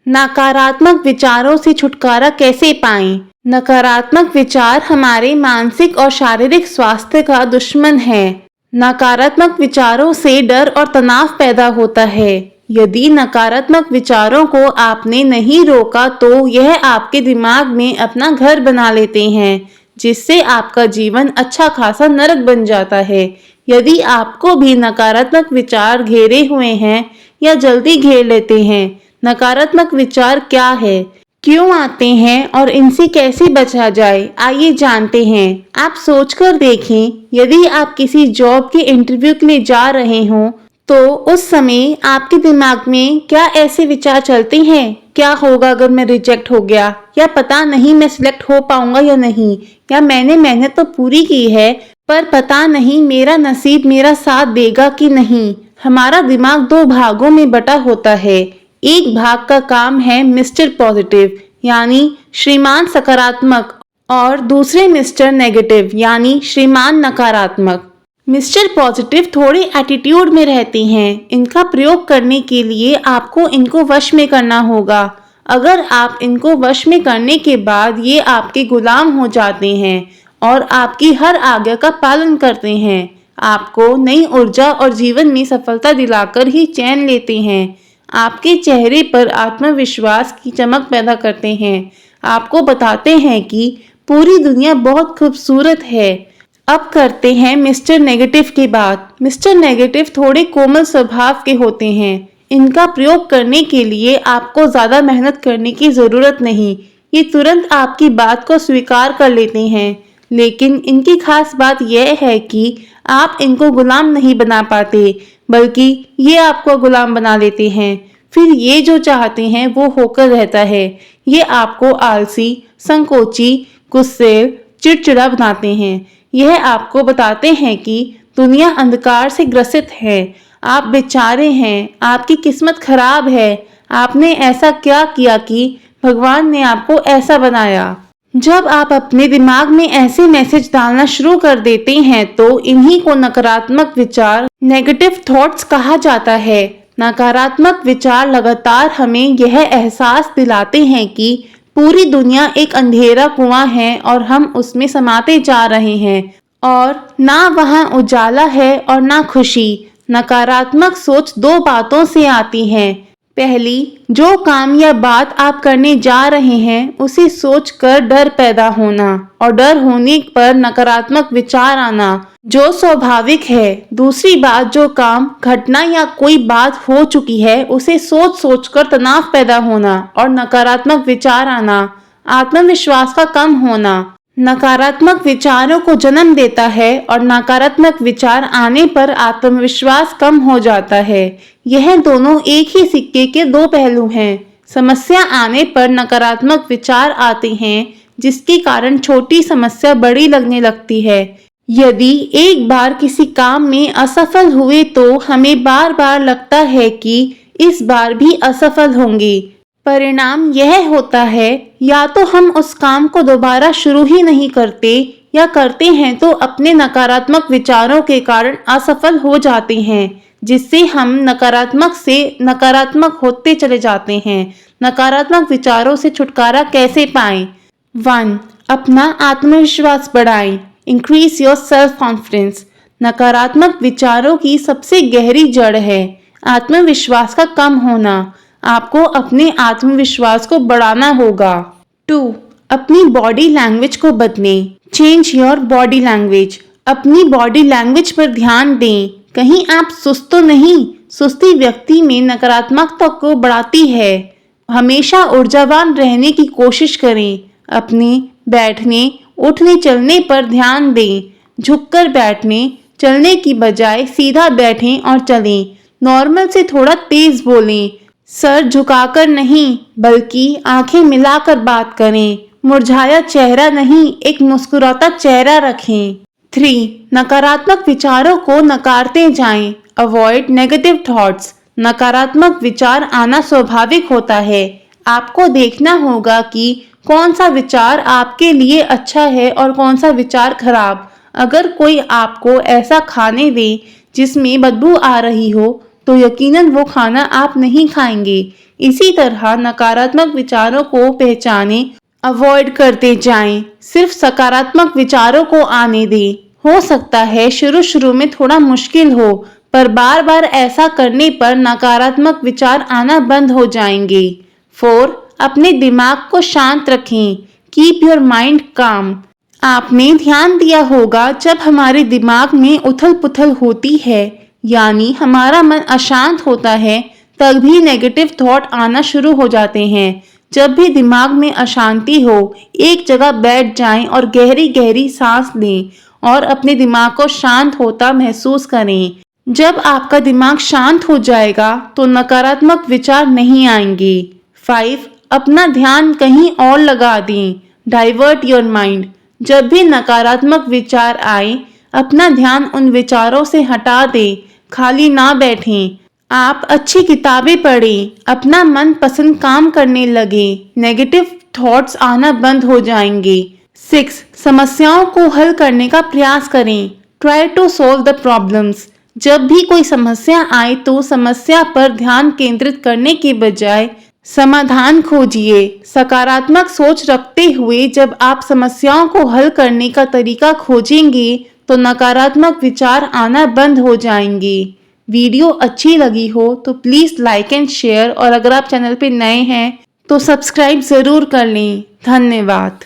नकारात्मक विचारों से छुटकारा कैसे पाएं? नकारात्मक विचार हमारे मानसिक और शारीरिक स्वास्थ्य का दुश्मन है। नकारात्मक विचारों से डर और तनाव पैदा होता है। यदि नकारात्मक विचारों को आपने नहीं रोका तो यह आपके दिमाग में अपना घर बना लेते हैं, जिससे आपका जीवन अच्छा खासा नरक बन जाता है। यदि आपको भी नकारात्मक विचार घेरे हुए हैं या जल्दी घेर लेते हैं, नकारात्मक विचार क्या है, क्यों आते हैं और इनसे कैसे बचा जाए, आइए जानते हैं। आप सोचकर देखें, यदि आप किसी जॉब के इंटरव्यू के लिए जा रहे हों तो उस समय आपके दिमाग में क्या ऐसे विचार चलते हैं? क्या होगा अगर मैं रिजेक्ट हो गया, या पता नहीं मैं सिलेक्ट हो पाऊंगा या नहीं, या मैंने मेहनत तो पूरी की है पर पता नहीं मेरा नसीब मेरा साथ देगा कि नहीं। हमारा दिमाग दो भागों में बटा होता है। एक भाग का काम है मिस्टर पॉजिटिव यानी श्रीमान सकारात्मक, और दूसरे मिस्टर नेगेटिव यानी श्रीमान नकारात्मक। मिस्टर पॉजिटिव थोड़े एटीट्यूड में रहते हैं। इनका प्रयोग करने के लिए आपको इनको वश में करना होगा। अगर आप इनको वश में करने के बाद ये आपके गुलाम हो जाते हैं और आपकी हर आज्ञा का पालन करते हैं, आपको नई ऊर्जा और जीवन में सफलता दिलाकर ही चैन लेते हैं, आपके चेहरे पर आत्मविश्वास की चमक पैदा करते हैं, आपको बताते हैं कि पूरी दुनिया बहुत खूबसूरत है। अब करते हैं मिस्टर नेगेटिव की बात। मिस्टर नेगेटिव थोड़े कोमल स्वभाव के होते हैं। इनका प्रयोग करने के लिए आपको ज्यादा मेहनत करने की जरूरत नहीं। ये तुरंत आपकी बात को स्वीकार कर लेते हैं, लेकिन इनकी खास बात यह है कि आप इनको गुलाम नहीं बना पाते, बल्कि ये आपको गुलाम बना लेते हैं। फिर ये जो चाहते हैं वो होकर रहता है। ये आपको आलसी, संकोची, गुस्सैल, चिड़चिड़ा बनाते हैं। यह आपको बताते हैं कि दुनिया अंधकार से ग्रसित है, आप बेचारे हैं, आपकी किस्मत खराब है, आपने ऐसा क्या किया कि भगवान ने आपको ऐसा बनाया। जब आप अपने दिमाग में ऐसे मैसेज डालना शुरू कर देते हैं तो इन्हीं को नकारात्मक विचार, नेगेटिव थॉट्स कहा जाता है। नकारात्मक विचार लगातार हमें यह एहसास दिलाते हैं कि पूरी दुनिया एक अंधेरा कुआं है और हम उसमें समाते जा रहे हैं, और ना वहां उजाला है और ना खुशी। नकारात्मक सोच दो बातों से आती है। पहली, जो काम या बात आप करने जा रहे हैं उसे सोचकर डर पैदा होना, और डर होने पर नकारात्मक विचार आना, जो स्वाभाविक है। दूसरी बात, जो काम, घटना या कोई बात हो चुकी है उसे सोच सोचकर तनाव पैदा होना और नकारात्मक विचार आना। आत्मविश्वास का कम होना नकारात्मक विचारों को जन्म देता है, और नकारात्मक विचार आने पर आत्मविश्वास कम हो जाता है। यह दोनों एक ही सिक्के के दो पहलू हैं। समस्या आने पर नकारात्मक विचार आते हैं, जिसके कारण छोटी समस्या बड़ी लगने लगती है। यदि एक बार किसी काम में असफल हुए तो हमें बार बार लगता है कि इस बार भी असफल होंगे। परिणाम यह होता है, या तो हम उस काम को दोबारा शुरू ही नहीं करते, या करते हैं तो अपने नकारात्मक विचारों के कारण असफल हो जाते हैं, जिससे हम नकारात्मक से नकारात्मक होते चले जाते हैं। नकारात्मक विचारों से छुटकारा कैसे पाएं? 1. अपना आत्मविश्वास बढ़ाएं। Increase your self confidence. नकारात्मक विचारों की सबसे गहरी जड़ है आत्मविश्वास का कम होना। आपको अपने आत्मविश्वास को बढ़ाना होगा। 2. अपनी बॉडी लैंग्वेज को बदलें। Change your body language. अपनी बॉडी लैंग्वेज पर ध्यान दें। कहीं आप सुस्त तो नहीं? सुस्ती व्यक्ति में नकारात्मकता को बढ़ाती है। हमेशा ऊर्जावान रहने की कोशिश करें। अपने बैठने, उठने, चलने पर ध्यान दें। झुककर बैठने, चलने की बजाय सीधा बैठें और चलें। नॉर्मल से थोड़ा तेज बोलें। सर झुकाकर नहीं, बल्कि आंखें मिलाकर बात करें। मुरझाया चेहरा नहीं, एक मुस्कुराता चेहरा रखें। 3. नकारात्मक विचारों को नकारते जाएं। Avoid negative thoughts. नकारात्मक विचार आना स्वाभाविक होता है। आपको देखना होगा कि कौन सा विचार आपके लिए अच्छा है और कौन सा विचार खराब। अगर कोई आपको ऐसा खाने दे जिसमें बदबू आ रही हो तो यकीनन वो खाना आप नहीं खाएंगे। इसी तरह नकारात्मक विचारों को पहचाने, अवॉइड करते जाएं, सिर्फ सकारात्मक विचारों को आने दें। हो सकता है शुरू में थोड़ा मुश्किल हो, पर बार बार ऐसा करने पर नकारात्मक विचार आना बंद हो जाएंगे। 4. अपने दिमाग को शांत रखें। कीप योर माइंड काम। आपने ध्यान दिया होगा जब हमारे दिमाग में उथल पुथल होती है, यानी हमारा मन अशांत होता है, तभी नेगेटिव थॉट आना शुरू हो जाते हैं। जब भी दिमाग में अशांति हो, एक जगह बैठ जाएं और गहरी गहरी सांस लें और अपने दिमाग को शांत होता महसूस करें। जब आपका दिमाग शांत हो जाएगा तो नकारात्मक विचार नहीं आएंगे। 5. अपना ध्यान कहीं और लगा दें। Divert your mind. जब भी नकारात्मक विचार आए, अपना ध्यान उन विचारों से हटा दें, खाली ना बैठें। आप अच्छी किताबें पढ़ें, अपना मन पसंद काम करने लगे, नेगेटिव थॉट्स आना बंद हो जाएंगे। 6. समस्याओं को हल करने का प्रयास करें। Try to solve the problems. जब भी कोई समस्या आए तो समस्या पर ध्यान केंद्रित करने के बजाय समाधान खोजिए। सकारात्मक सोच रखते हुए जब आप समस्याओं को हल करने का तरीका खोजेंगे तो नकारात्मक विचार आना बंद हो जाएंगे। वीडियो अच्छी लगी हो तो प्लीज़ लाइक एंड शेयर, और अगर आप चैनल पे नए हैं तो सब्सक्राइब ज़रूर कर लें। धन्यवाद।